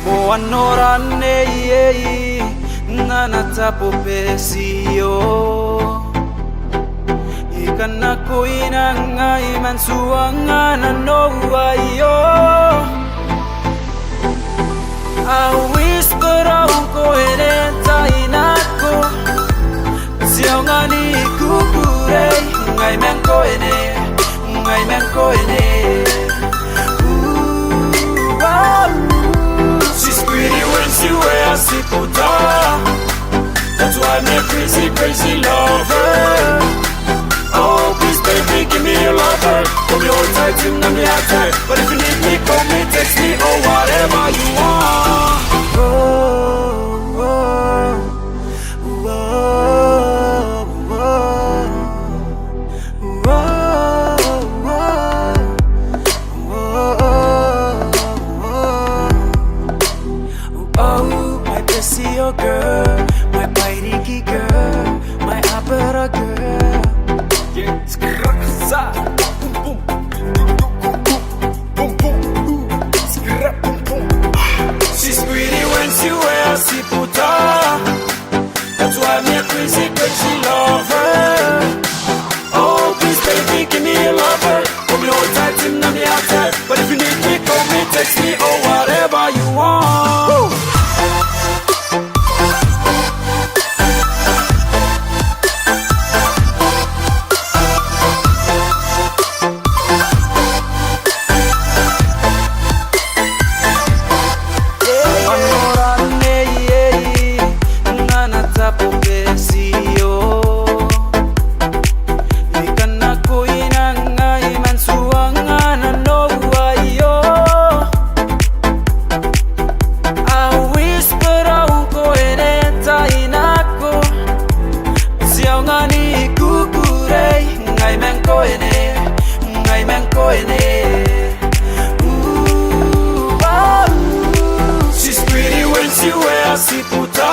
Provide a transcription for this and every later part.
Boanorane Nana tapo pesio Ikan aku inangai mansuangan anoa yo I whisper ko eneta inako Siao ngani kukure Ngai menko ene She's pretty when she wears a puta. That's why I'm a crazy, crazy lover. Oh, please baby, give me your lover. Hold me all tight and I'm the but if you need me, call me, text me, or whatever you want. Oh, oh, oh, oh, oh. Oh, my Bessie girl, my Pairiki girl, my Opera girl. Yeah, skrasa, boom boom, boom boom, skra boom boom. She's pretty when she wears a puta. That's why I'm a crazy, crazy lover. Oh, please baby, give me a lover. Hold me all tight and I'm the outside. But if you need me, call me, text me, or whatever you want. Woo! She's pretty when she wears a puta.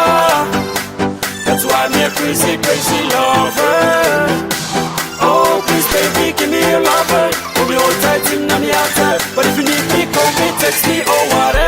That's why I'm a crazy, crazy lover. Oh, please baby, give me a lover. Hold me all tight and I'm the outside. But if you need me, call me, text me, or whatever.